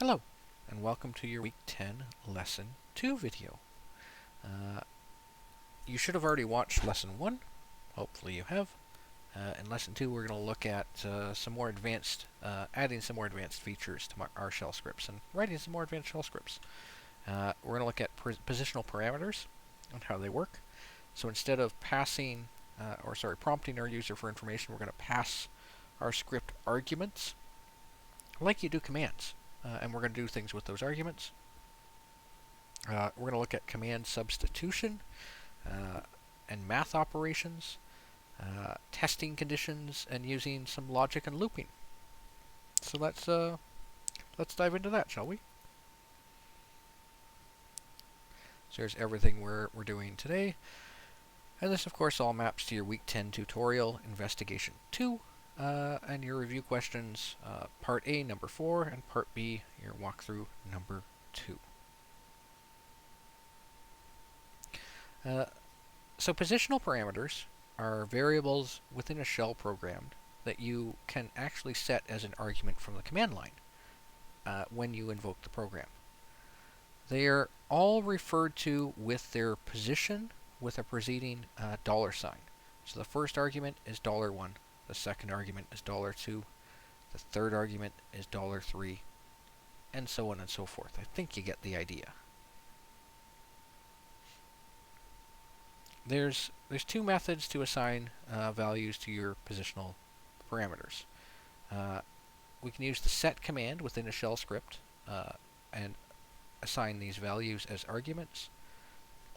Hello, and welcome to your Week 10 Lesson 2 video. You should have already watched Lesson 1. Hopefully you have. In Lesson 2, we're going to look at adding some more advanced features to our shell scripts and writing some more advanced shell scripts. We're going to look at positional parameters and how they work. So instead of prompting our user for information, we're going to pass our script arguments like you do commands. And we're going to do things with those arguments. We're going to look at command substitution and math operations, testing conditions, and using some logic and looping. So let's dive into that, shall we? So here's everything we're doing today. And this, of course, all maps to your Week 10 tutorial, Investigation 2, and your review questions, Part A, number 4, and Part B, your walkthrough, number 2. So positional parameters are variables within a shell program that you can actually set as an argument from the command line when you invoke the program. They are all referred to with their position with a preceding $sign. So the first argument is $1, the second argument is $2, the third argument is $3, and so on and so forth. I think you get the idea. There's two methods to assign values to your positional parameters. We can use the set command within a shell script and assign these values as arguments,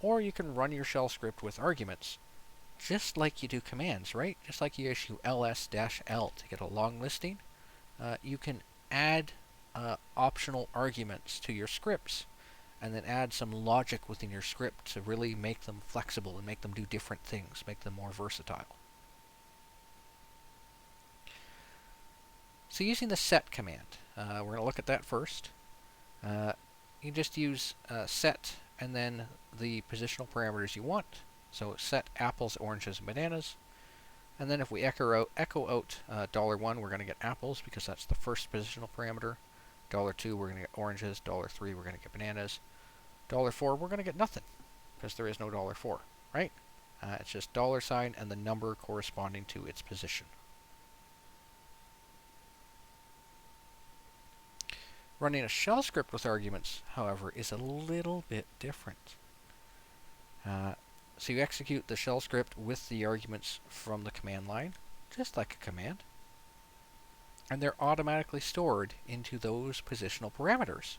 or you can run your shell script with arguments, just like you do commands, right? Just like you issue ls-l to get a long listing, you can add optional arguments to your scripts, and then add some logic within your script to really make them flexible and make them do different things, make them more versatile. So using the set command, we're going to look at that first. You just use set and then the positional parameters you want. So set apples, oranges, and bananas. And then if we echo out $1, we're going to get apples because that's the first positional parameter. $2, we're going to get oranges. $3, we're going to get bananas. $4, we're going to get nothing because there is no $4, right? It's just $sign and the number corresponding to its position. Running a shell script with arguments, however, is a little bit different. So you execute the shell script with the arguments from the command line, just like a command. And they're automatically stored into those positional parameters,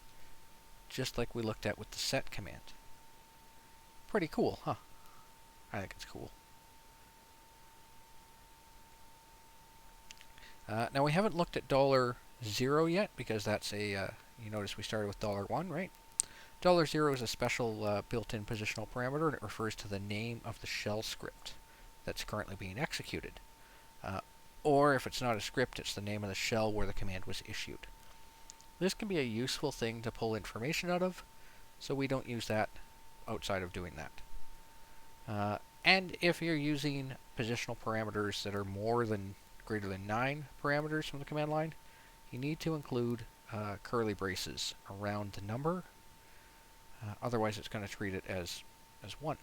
just like we looked at with the set command. Pretty cool, huh? I think it's cool. Now we haven't looked at $0 yet because that's you notice we started with $1, right? $0 is a special built-in positional parameter, and it refers to the name of the shell script that's currently being executed. Or if it's not a script, it's the name of the shell where the command was issued. This can be a useful thing to pull information out of, so we don't use that outside of doing that. And if you're using positional parameters that are greater than 9 parameters from the command line, you need to include curly braces around the number. Otherwise, it's going to treat it as 1.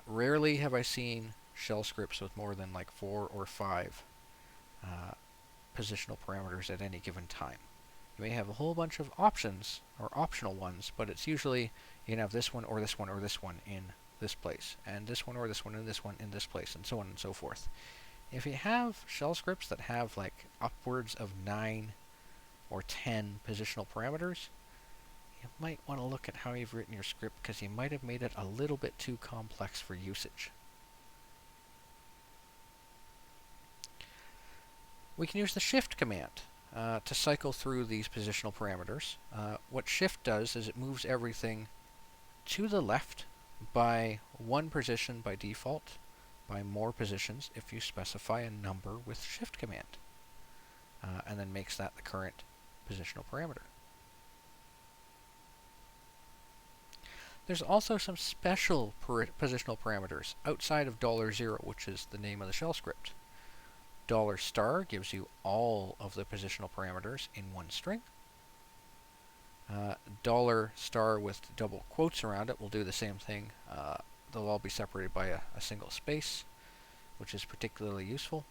Rarely have I seen shell scripts with more than like 4 or 5 positional parameters at any given time. You may have a whole bunch of options or optional ones, but it's usually you can have this one or this one or this one in this place, and this one or this one and this one in this place, and so on and so forth. If you have shell scripts that have like upwards of 9 or 10 positional parameters, you might want to look at how you've written your script because you might have made it a little bit too complex for usage. We can use the shift command to cycle through these positional parameters. What shift does is it moves everything to the left by 1 position by default, by more positions if you specify a number with shift command, and then makes that the current positional parameter. There's also some special positional parameters outside of $0, which is the name of the shell script. $* gives you all of the positional parameters in one string. $* with double quotes around it will do the same thing. They'll all be separated by a single space, which is particularly useful.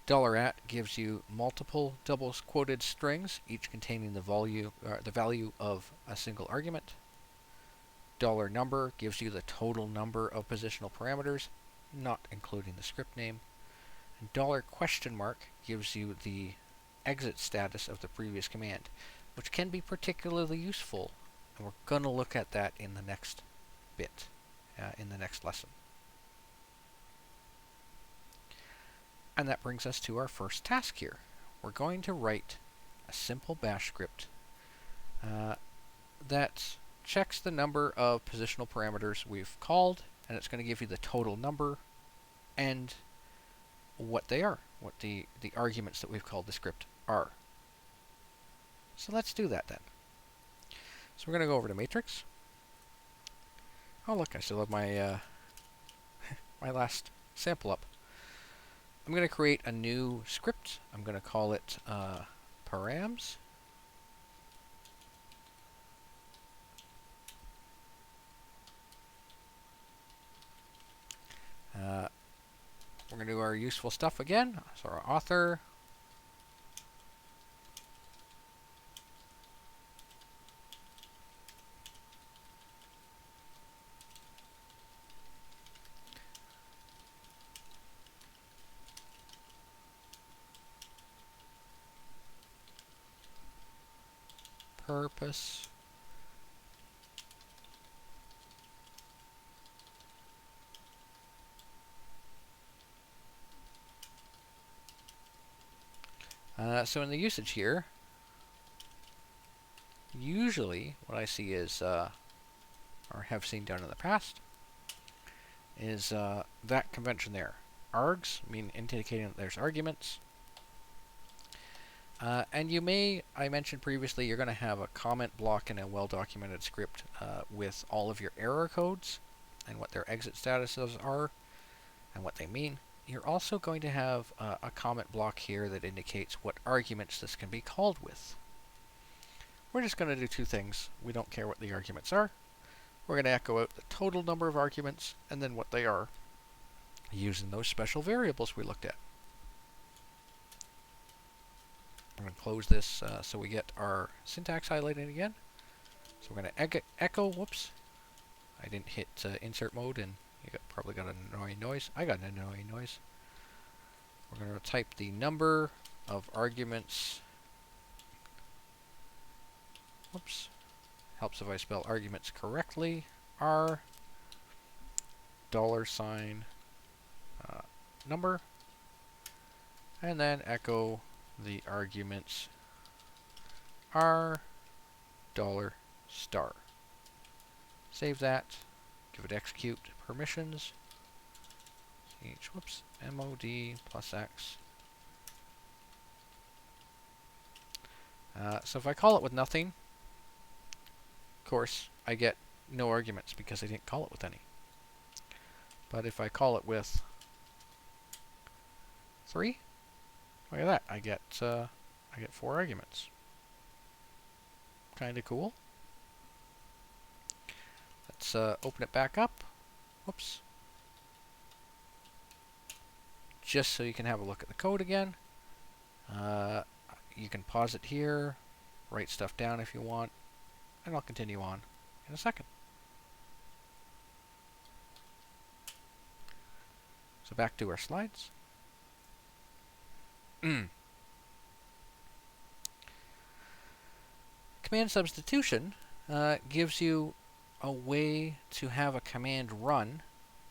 $@ gives you multiple double quoted strings, each containing the value of a single argument. $number gives you the total number of positional parameters, not including the script name. And $? gives you the exit status of the previous command, which can be particularly useful, and we're going to look at that in the next bit, in the next lesson. And that brings us to our first task here. We're going to write a simple bash script that checks the number of positional parameters we've called, and it's going to give you the total number and what they are, what the arguments that we've called the script are. So let's do that then. So we're going to go over to matrix. Oh look, I still have my my last sample up. I'm going to create a new script. I'm going to call it params. We're going to do our useful stuff again. So our author, purpose, so in the usage here, usually what I see is, or have seen done in the past, is that convention there. Args mean indicating that there's arguments. And you may, I mentioned previously, you're going to have a comment block in a well-documented script with all of your error codes and what their exit statuses are and what they mean. You're also going to have a comment block here that indicates what arguments this can be called with. We're just going to do two things. We don't care what the arguments are. We're going to echo out the total number of arguments and then what they are using those special variables we looked at. I'm going to close this so we get our syntax highlighted again. So we're going to echo, whoops, I didn't hit insert mode and you probably got an annoying noise. I got an annoying noise. We're going to type the number of arguments. Whoops. Helps if I spell arguments correctly. R $ number. And then echo the arguments R $*. Save that. Give it execute permissions. Whoops, mod +x. So if I call it with nothing, of course, I get no arguments because I didn't call it with any. But if I call it with 3, look at that, I get 4 arguments. Kind of cool. Let's open it back up. Whoops. Just so you can have a look at the code again. You can pause it here, write stuff down if you want, and I'll continue on in a second. So back to our slides. Command substitution gives you a way to have a command run,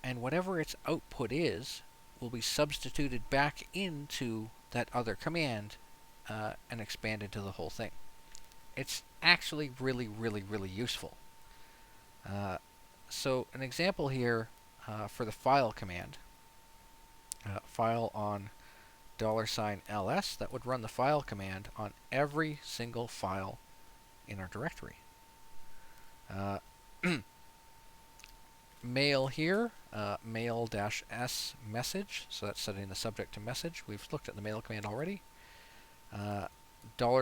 and whatever its output is will be substituted back into that other command and expanded to the whole thing. It's actually really, really, really useful. So an example here for the file command, file on $ls, that would run the file command on every single file in our directory. mail here, mail-s message, so that's setting the subject to message. We've looked at the mail command already.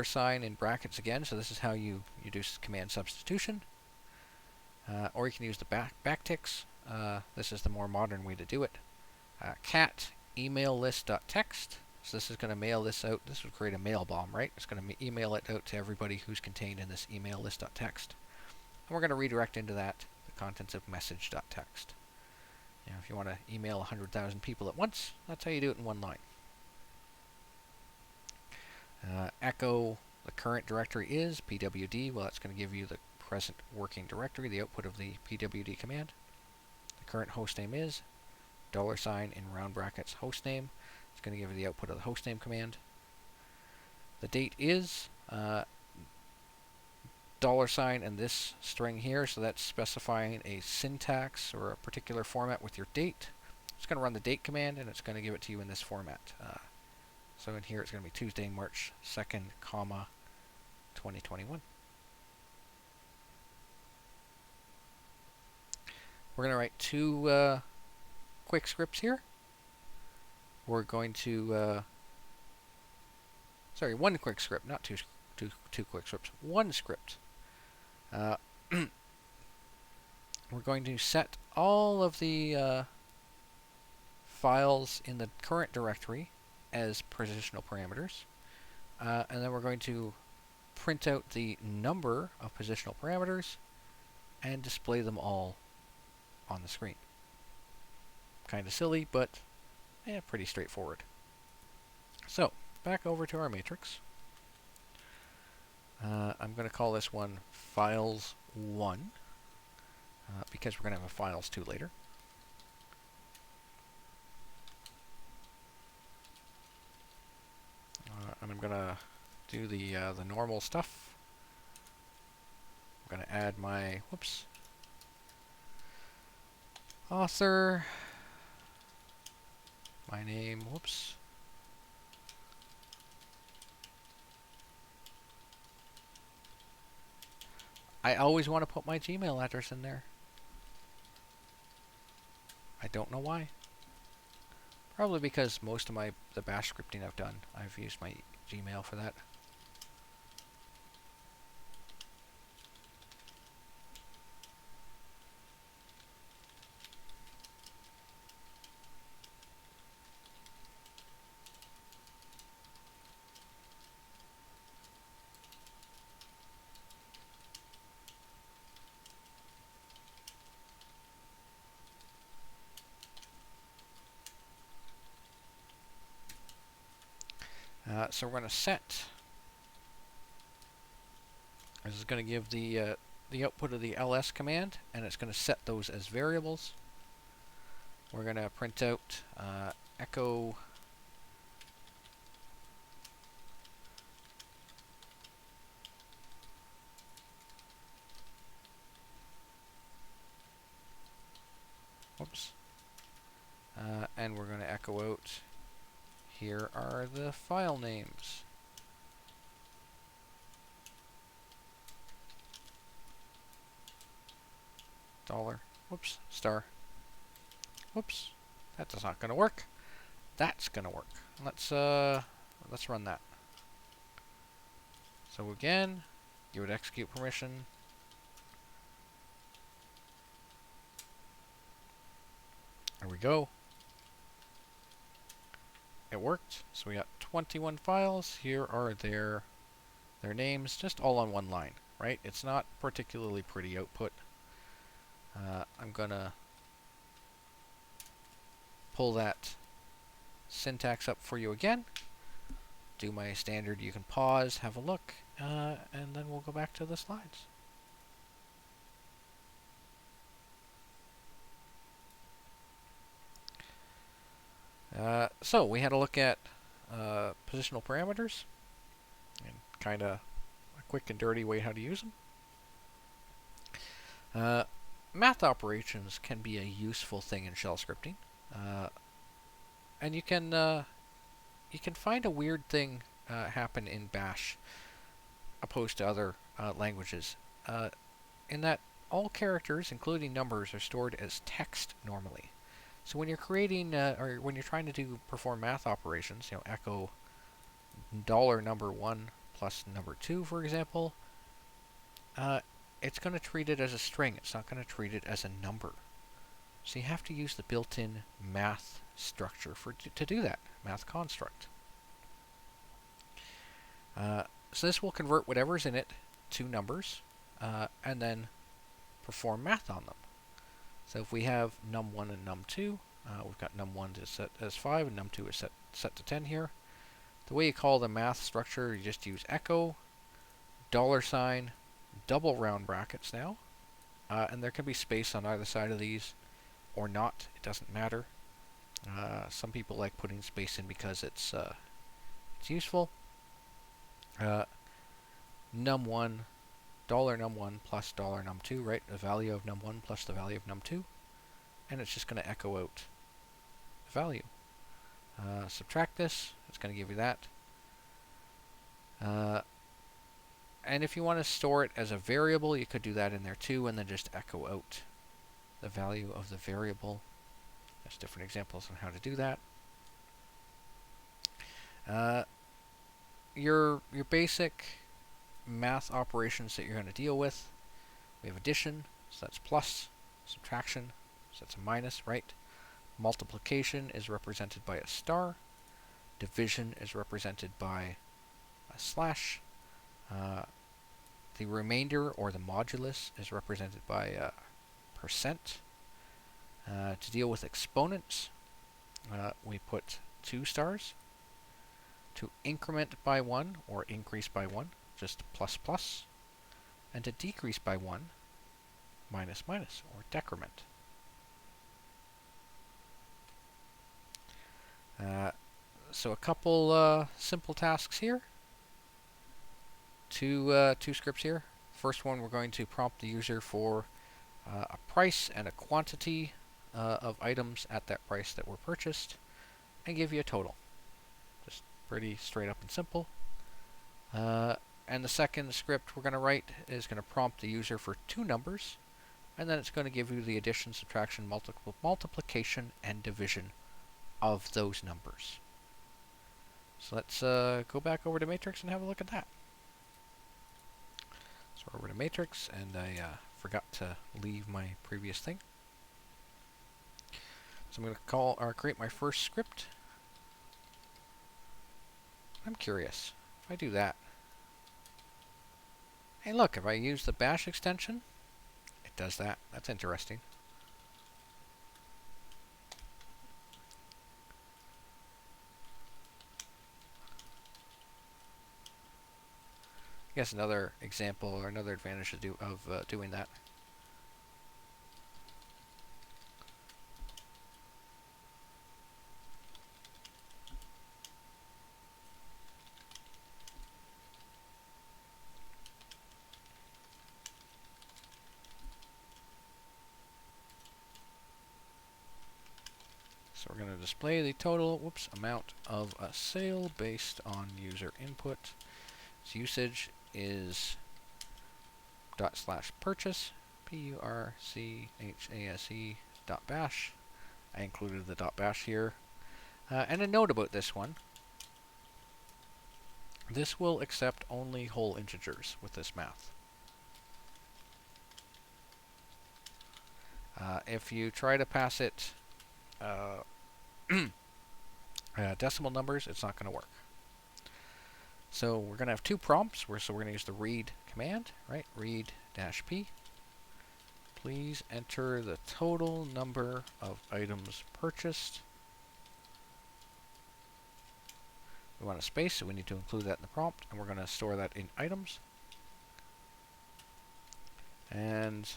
$sign in brackets again, so this is how you do command substitution. Or you can use the backticks. This is the more modern way to do it. Cat email list.text. So this is going to mail this out. This would create a mail bomb, right? It's going to email it out to everybody who's contained in this email list.text. And we're going to redirect into that the contents of message.txt. You know, if you want to email 100,000 people at once, that's how you do it in one line. Echo the current directory is pwd. Well, that's going to give you the present working directory, the output of the pwd command. The current hostname is $sign in round brackets hostname. It's going to give you the output of the hostname command. The date is $sign and this string here, so that's specifying a syntax or a particular format with your date. It's going to run the date command and it's going to give it to you in this format. So in here it's going to be Tuesday, March 2nd, 2021. We're going to write two quick scripts here. We're going to, one quick script, not two quick scripts, one script. We're going to set all of the files in the current directory as positional parameters, and then we're going to print out the number of positional parameters and display them all on the screen. Kind of silly, but pretty straightforward. So, back over to our matrix. I'm going to call this one files1, because we're going to have a files2 later. And I'm going to do the normal stuff. I'm going to add my, author, my name, I always want to put my Gmail address in there. I don't know why. Probably because most of the bash scripting I've done, I've used my Gmail for that. So we're going to set. This is going to give the output of the ls command, and it's going to set those as variables. We're going to print out echo and we're going to echo out, here are the file names. Star. That's not going to work. That's going to work. Let's run that. So again, give it execute permission. There we go. It worked. So we got 21 files. Here are their names, just all on one line, right? It's not particularly pretty output. I'm gonna pull that syntax up for you again. Do my standard. You can pause, have a look, and then we'll go back to the slides. So we had a look at positional parameters and kind of a quick and dirty way how to use them. Math operations can be a useful thing in shell scripting, and you can find a weird thing happen in Bash opposed to other languages. In that all characters, including numbers, are stored as text normally. So when you're creating, or when you're trying to perform math operations, echo $1 plus number 2, for example, it's going to treat it as a string. It's not going to treat it as a number. So you have to use the built-in math structure to do that, math construct. So this will convert whatever's in it to numbers, and then perform math on them. So if we have num1 and num2, we've got num1 is set as 5 and num2 is set to 10 here. The way you call the math structure, you just use echo, $, double round brackets now, and there can be space on either side of these or not. It doesn't matter. Some people like putting space in because it's useful. Num1, $num1 plus $num2, right? The value of num1 plus the value of num2, and it's just going to echo out the value. Subtract this, it's going to give you that. And if you want to store it as a variable, you could do that in there too, and then just echo out the value of the variable. There's different examples on how to do that. Your basic math operations that you're going to deal with, we have addition, so that's plus, subtraction, so that's a minus, right? Multiplication is represented by a star. Division is represented by a slash. The remainder, or the modulus, is represented by a percent. To deal with exponents, we put 2 stars. To increment by 1, or increase by 1, just plus plus. And to decrease by 1, minus minus, or decrement. So a couple simple tasks here. Two scripts here. First one, we're going to prompt the user for a price and a quantity of items at that price that were purchased, and give you a total. Just pretty straight up and simple. And the second script we're going to write is going to prompt the user for 2 numbers, and then it's going to give you the addition, subtraction, multiplication, and division of those numbers. So let's go back over to Matrix and have a look at that. So we're over to Matrix, and I forgot to leave my previous thing. So I'm going to create my first script. I'm curious. If I do that, hey look, if I use the bash extension, it does that. That's interesting. I guess another example or another advantage of doing that. So we're going to display the total amount of a sale based on user input. Its usage is /purchase, PURCHASE .bash. I included the .bash here. And a note about this one. This will accept only whole integers with this math. If you try to pass it decimal numbers, it's not going to work. So we're going to have 2 prompts. So we're going to use the read command, right? Read-p. Please enter the total number of items purchased. We want a space, so we need to include that in the prompt, and we're going to store that in items. And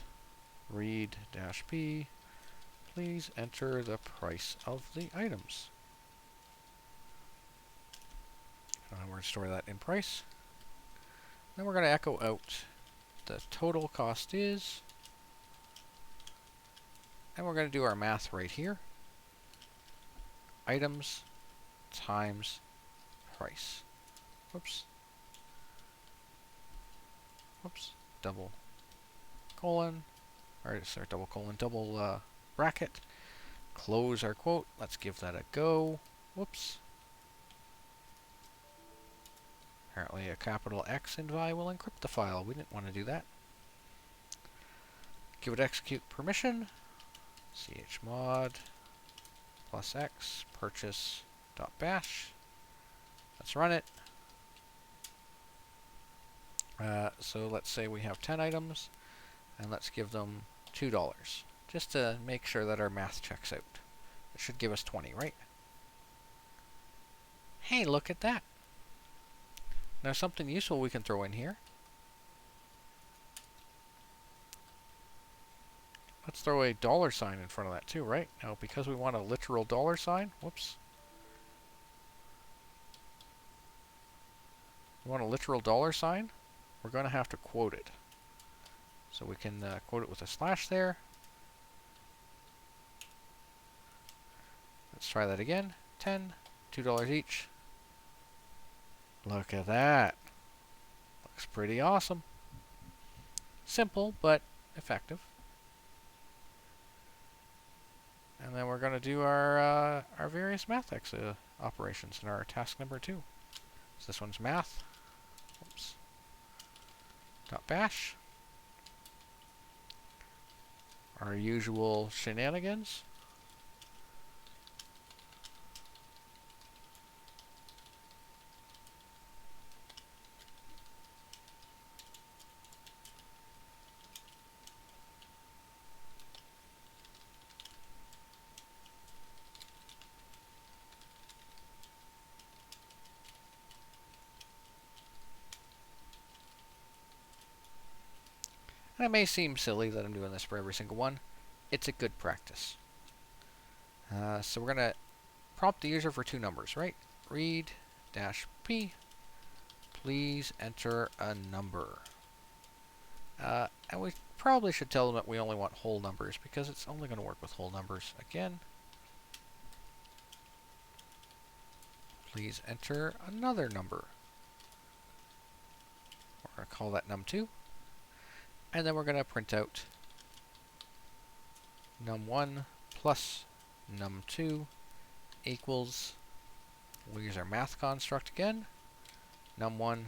read-p. Please enter the price of the items. We're going to store that in price. Then we're going to echo out the total cost is, and we're going to do our math right here. Items times price. Whoops. Double colon. or sorry, double colon, double bracket. Close our quote. Let's give that a go. Whoops. Apparently a capital X in vi will encrypt the file. We didn't want to do that. Give it execute permission. chmod +x purchase.bash. Let's run it. So let's say we have 10 items, and let's give them $2, just to make sure that our math checks out. It should give us 20, right? Hey, look at that. Now something useful we can throw in here. Let's throw a $sign in front of that too, right? Now, because we want a literal $sign, whoops. We want a literal $sign, we're going to have to quote it. So we can quote it with a slash there. Let's try that again. 10, $2 each. Look at that. Looks pretty awesome. Simple, but effective. And then we're going to do our various math operations in our task number 2. So this one's math. Oops. .bash. Our usual shenanigans. And it may seem silly that I'm doing this for every single one. It's a good practice. So we're going to prompt the user for 2 numbers, right? Read-p. Please enter a number. And we probably should tell them that we only want whole numbers, because it's only going to work with whole numbers. Again, please enter another number. We're going to call that num2. And then we're going to print out num1 plus num2 equals, we'll use our math construct again, num1,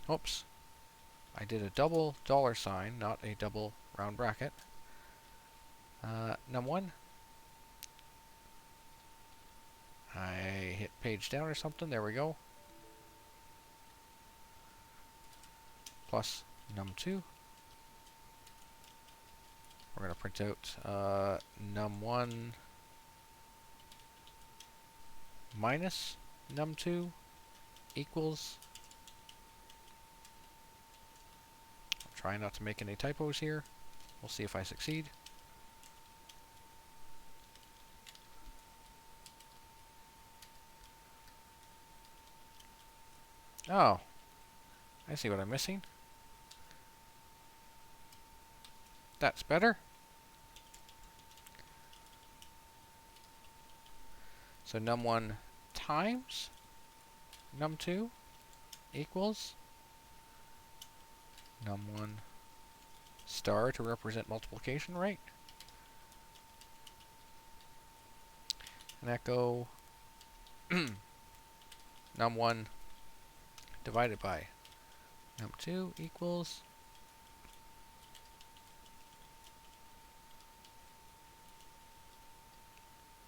oops, I did a double $sign, not a double round bracket, num1, I hit page down or something, there we go, plus num2. We're going to print out num1 minus num2 equals, I'm trying not to make any typos here. We'll see if I succeed. Oh, I see what I'm missing. That's better. So num1 times num2 equals num1 star to represent multiplication, right? And echo num1 divided by num2 equals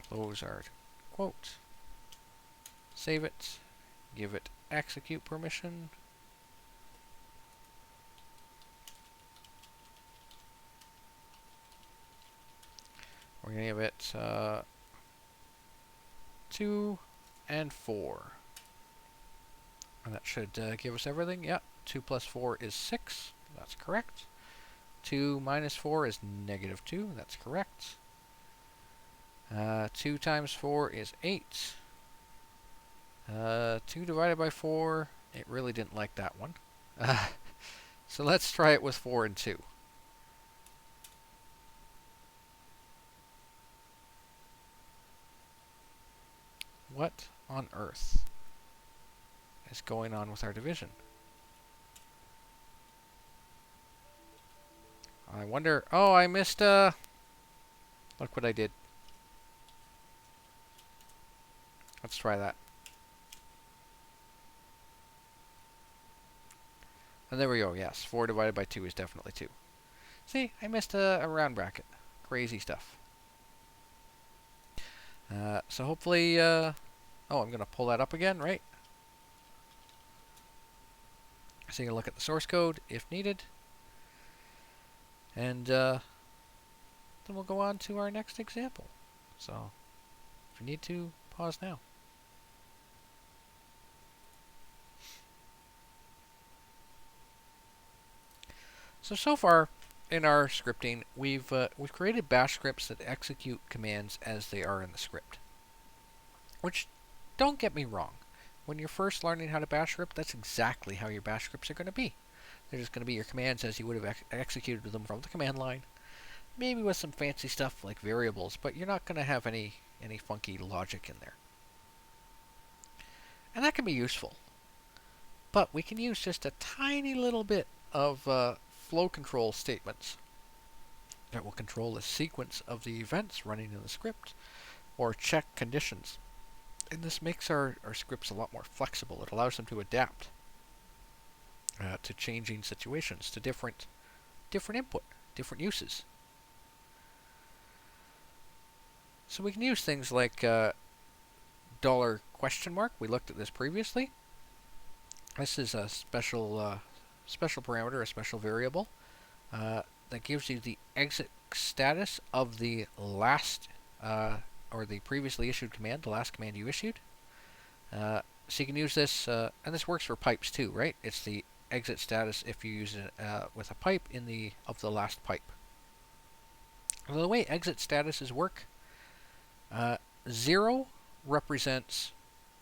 close our quote, save it, give it execute permission, we're going to give it 2 and 4, and that should give us everything. Yep, 2 plus 4 is 6, that's correct. 2 minus 4 is -2, that's correct. 2 times 4 is 8. 2 divided by 4, it really didn't like that one. So let's try it with 4 and 2. What on earth is going on with our division? I wonder... Oh, I missed... Look what I did. Let's try that. And there we go, yes. 4 divided by 2 is definitely 2. See, I missed a round bracket. Crazy stuff. So hopefully... oh, I'm going to pull that up again, right? So you can look at the source code if needed. And then we'll go on to our next example. So if you need to, pause now. So far in our scripting, we've created bash scripts that execute commands as they are in the script. Which, don't get me wrong, when you're first learning how to bash script, that's exactly how your bash scripts are going to be. They're just going to be your commands as you would have executed them from the command line. Maybe with some fancy stuff like variables, but you're not going to have any funky logic in there. And that can be useful. But we can use just a tiny little bit of flow control statements that will control the sequence of the events running in the script or check conditions. And this makes our scripts a lot more flexible. It allows them to adapt to changing situations, to different input, different uses. So we can use things like dollar question mark. We looked at this previously. This is a special parameter, a special variable that gives you the exit status of the last or the previously issued command, the last command you issued. So you can use this, and this works for pipes too, right? It's the exit status if you use it with a pipe of the last pipe. And the way exit statuses work, 0 represents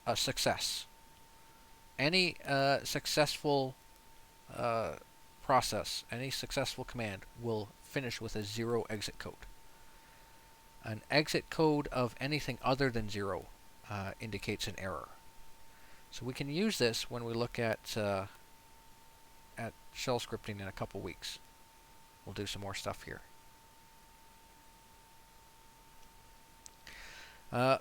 a success. Any successful process, any successful command will finish with a 0 exit code. An exit code of anything other than 0 indicates an error. So we can use this when we look at shell scripting in a couple weeks. We'll do some more stuff here. To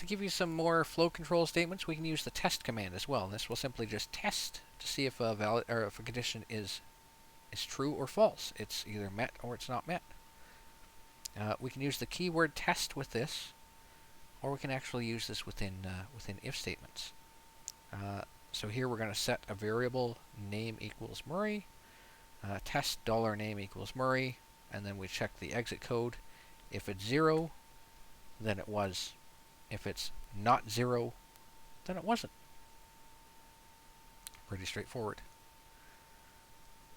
give you some more flow control statements, we can use the test command as well. This will simply just test to see if a condition is true or false. It's either met or it's not met. We can use the keyword test with this, or we can actually use this within if statements. So here we're going to set a variable name equals Murray, test $name equals Murray, and then we check the exit code. If it's 0, then it was. If it's not 0, then it wasn't. Pretty straightforward.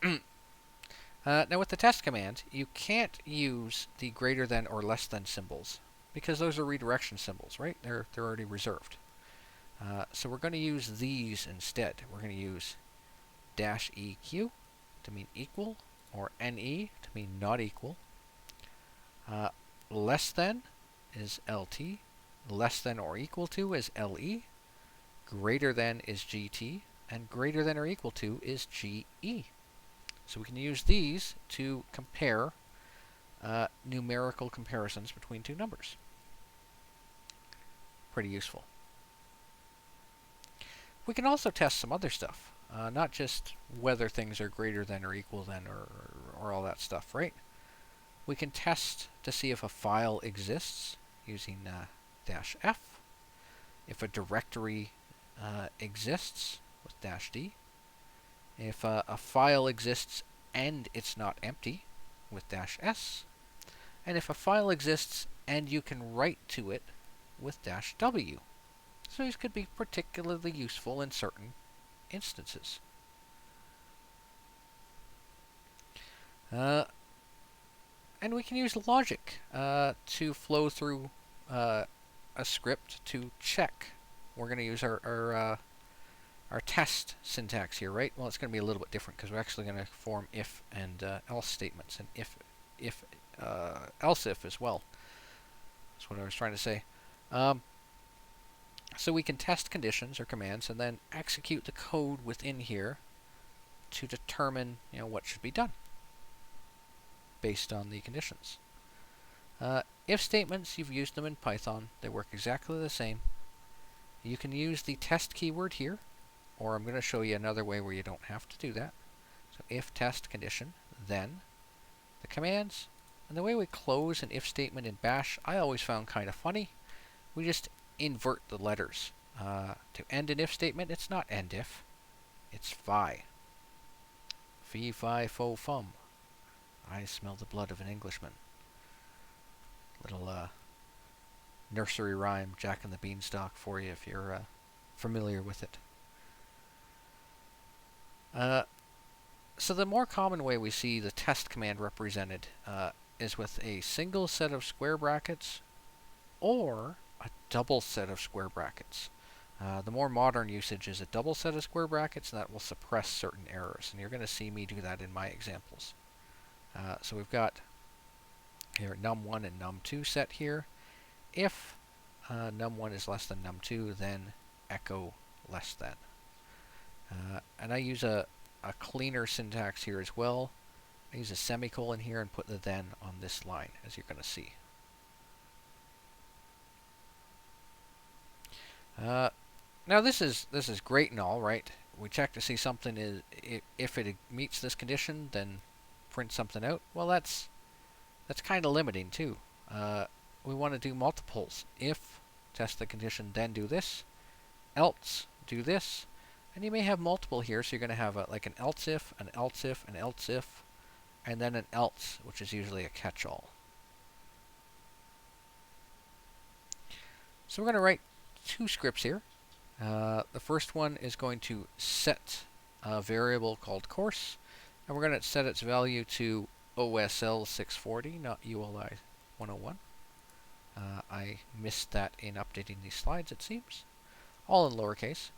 Now with the test command, you can't use the greater than or less than symbols because those are redirection symbols, right? They're already reserved. So we're going to use these instead. We're going to use -eq to mean equal, or ne to mean not equal. Less than is lt. Less than or equal to is le. Greater than is gt. And greater than or equal to is ge. So we can use these to compare numerical comparisons between two numbers. Pretty useful. We can also test some other stuff, not just whether things are greater than or equal than or all that stuff, right? We can test to see if a file exists using -f, if a directory exists with -d, if a file exists and it's not empty with -s, and if a file exists and you can write to it with -w. So these could be particularly useful in certain instances. And we can use logic to flow through a script to check. We're going to use our test syntax here, right? Well, it's going to be a little bit different because we're actually going to form if and else statements, and else if as well. That's what I was trying to say. So we can test conditions or commands and then execute the code within here to determine what should be done. based on the conditions. If statements, you've used them in Python. They work exactly the same. You can use the test keyword here, or I'm going to show you another way where you don't have to do that. So if test condition, then the commands. And the way we close an if statement in Bash, I always found kind of funny. We just invert the letters. To end an if statement, it's not end if, it's fi. Fee, fi, fo, fum. I smell the blood of an Englishman. Little nursery rhyme, Jack and the Beanstalk, for you if you're familiar with it. So the more common way we see the test command represented is with a single set of square brackets or a double set of square brackets. The more modern usage is a double set of square brackets, and that will suppress certain errors. And you're going to see me do that in my examples. So we've got here num1 and num2 set here. If num1 is less than num2, then echo less than. And I use a cleaner syntax here as well. I use a semicolon here and put the then on this line, as you're going to see. Now this is great and all, right? We check to see something is if it meets this condition, then print something out. Well, that's kind of limiting too. We want to do multiples. If test the condition, then do this. Else do this. And you may have multiple here, so you're going to have like an else if, an else if, an else if, and then an else, which is usually a catch-all. So we're going to write two scripts here. The first one is going to set a variable called course, and we're going to set its value to OSL640, not ULI 101. I missed that in updating these slides, it seems. All in lowercase.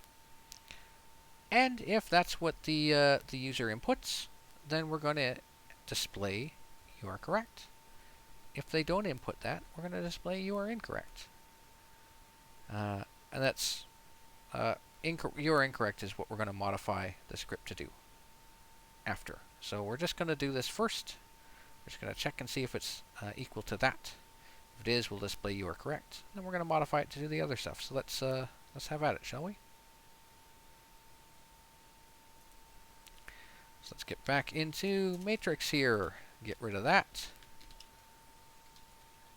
And if that's what the user inputs, then we're going to display you are correct. If they don't input that, we're going to display you are incorrect. And that's you are incorrect is what we're going to modify the script to do after. So we're just going to do this first. We're just going to check and see if it's equal to that. If it is, we'll display you are correct. Then we're going to modify it to do the other stuff. So let's have at it, shall we? So let's get back into matrix here. Get rid of that.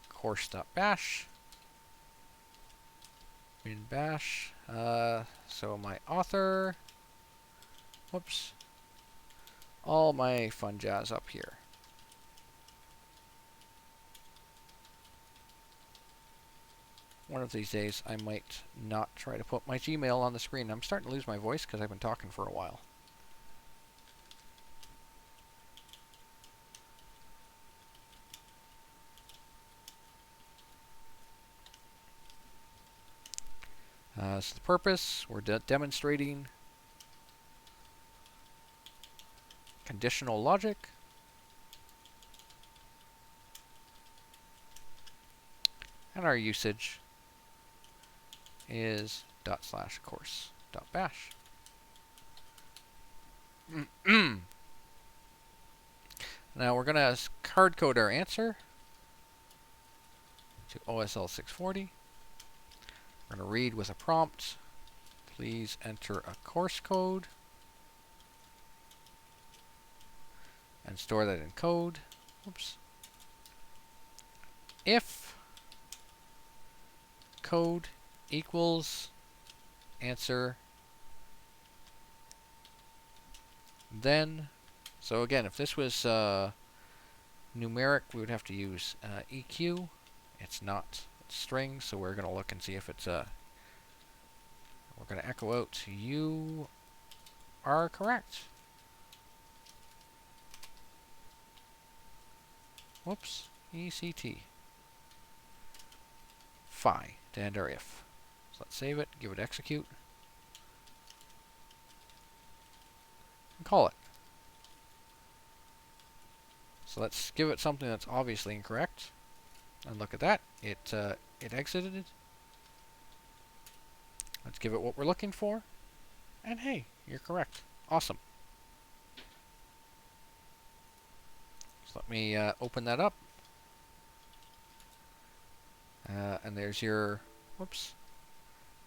Course.bash. In bash. So my author. Whoops. All my fun jazz up here. One of these days I might not try to put my Gmail on the screen. I'm starting to lose my voice because I've been talking for a while. So the purpose, we're demonstrating conditional logic. And our usage is /course.bash. Now we're going to hard code our answer to OSL640. We're going to read with a prompt. Please enter a course code and store that in code. Oops. If code equals answer, then, so again, if this was numeric, we would have to use EQ. It's not. It's string, so we're going to look and see if it's we're going to echo out you are correct. Whoops. ECT. Phi to end our if. So let's save it, give it execute, and call it. So let's give it something that's obviously incorrect. And look at that, it exited it. Let's give it what we're looking for. And hey, you're correct. Awesome. So So let me open that up. And there's your, whoops,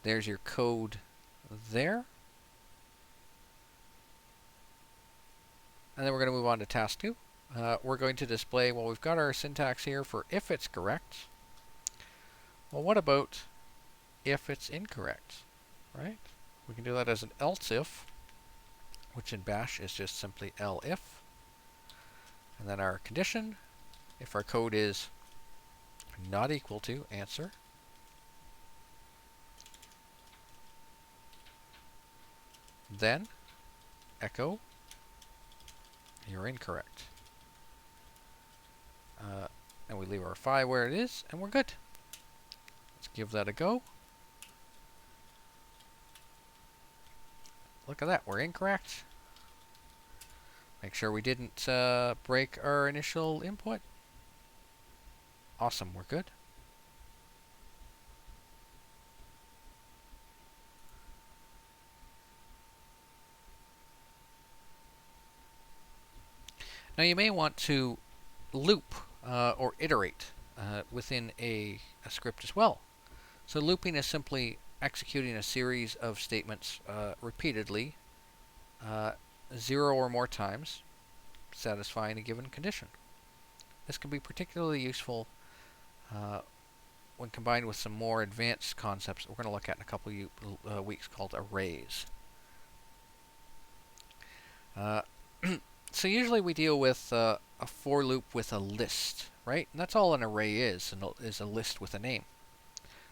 there's your code there. And then we're going to move on to task 2. We're going to display, well, we've got our syntax here for if it's correct. Well, what about if it's incorrect, right? We can do that as an else if, which in bash is just simply elif. And then our condition, if our code is not equal to answer, then echo you're incorrect. And we leave our phi where it is, and we're good. Let's give that a go. Look at that, we're incorrect. Make sure we didn't break our initial input. Awesome, we're good. Now you may want to loop or iterate within a script as well. So looping is simply executing a series of statements repeatedly, 0 or more times, satisfying a given condition. This can be particularly useful when combined with some more advanced concepts we're going to look at in a couple of weeks called arrays. So usually we deal with a for loop with a list, right? And that's all an array is a list with a name.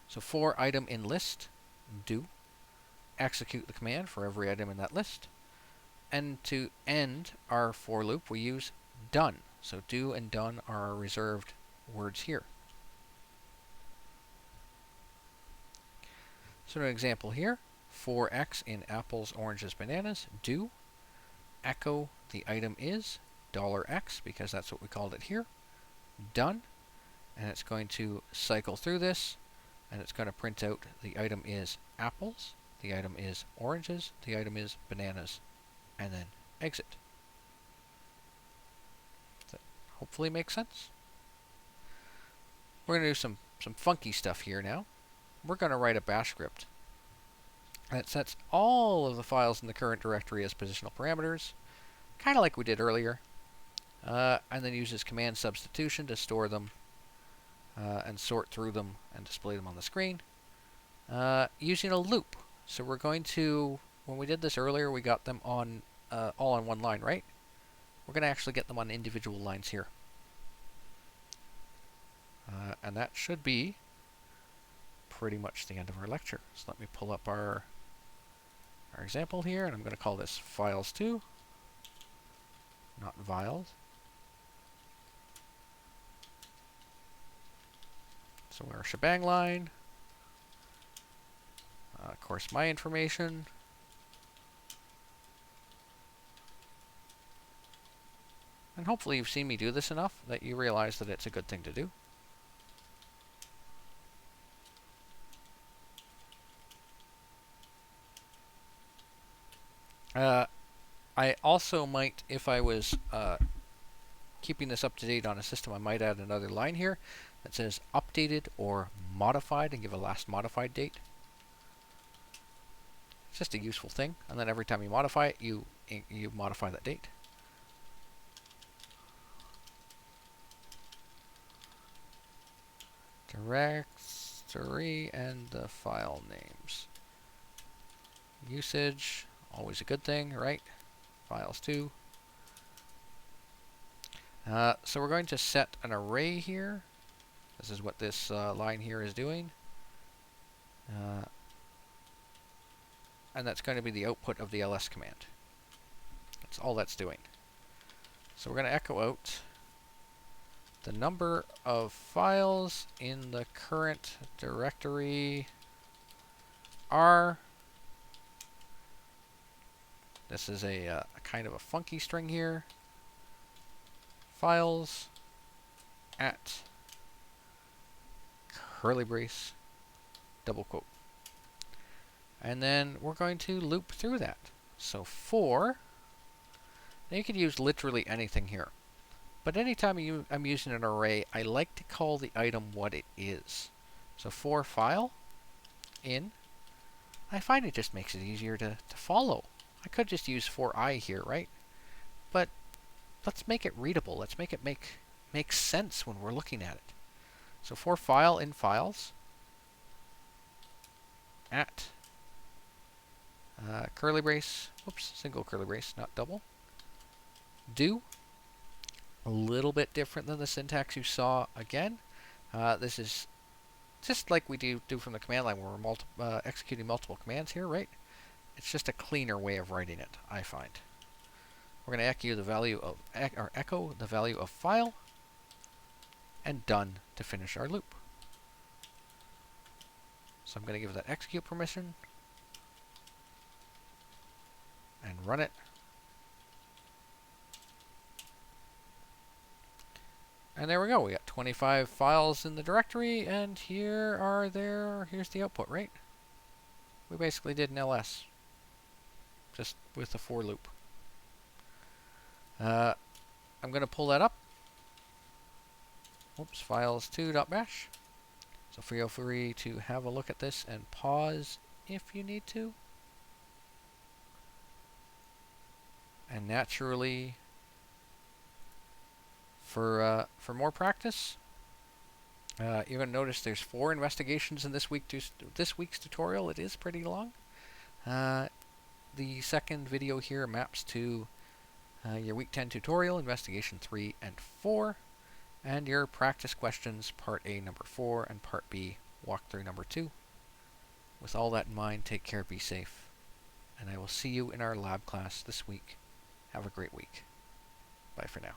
So for item in list, do, execute the command for every item in that list. And to end our for loop, we use done. So do and done are our reserved words here. So an example here, for x in apples, oranges, bananas, do, echo the item is $x, because that's what we called it here, done, and it's going to cycle through this, and it's going to print out the item is apples, the item is oranges, the item is bananas, and then exit. That hopefully makes sense. We're going to do some funky stuff here now. We're going to write a bash script that sets all of the files in the current directory as positional parameters, kind of like we did earlier, and then uses command substitution to store them and sort through them and display them on the screen using a loop. So we're going to, when we did this earlier, we got them on all on one line, right? We're going to actually get them on individual lines here. And that should be pretty much the end of our lecture. So let me pull up our example here, and I'm going to call this files2, not vials. So our shebang line, of course my information, and hopefully you've seen me do this enough that you realize that it's a good thing to do. I also might, if I was keeping this up to date on a system, I might add another line here that says updated or modified and give a last modified date. It's just a useful thing, and then every time you modify it, you modify that date. Directory and the file names. Usage, always a good thing, right? Files2. So we're going to set an array here. This is what this line here is doing. And that's going to be the output of the ls command. That's all that's doing. So we're going to echo out the number of files in the current directory are. This is a kind of a funky string here. Files at curly brace, double quote. And then we're going to loop through that. So for, now you could use literally anything here. But anytime I'm using an array, I like to call the item what it is. So for file, in, I find it just makes it easier to follow. I could just use for I here, right? But let's make it readable. Let's make it make sense when we're looking at it. So for file in files, at curly brace, whoops, single curly brace, not double, do, a little bit different than the syntax you saw again. This is just like we do from the command line where we're executing multiple commands here, right? It's just a cleaner way of writing it, I find. We're going to echo the value of file, and done to finish our loop. So I'm going to give that execute permission and run it. And there we go. We got 25 files in the directory, and here's the output, right? We basically did an ls, just with a for loop. I'm going to pull that up. Oops, files2.bash. So feel free to have a look at this and pause if you need to. And naturally, for more practice, you're going to notice there's 4 investigations in this week's tutorial. It is pretty long. The second video here maps to your week 10 tutorial, investigation 3 and 4, and your practice questions, part A, number 4, and part B, walkthrough number 2. With all that in mind, take care, be safe, and I will see you in our lab class this week. Have a great week. Bye for now.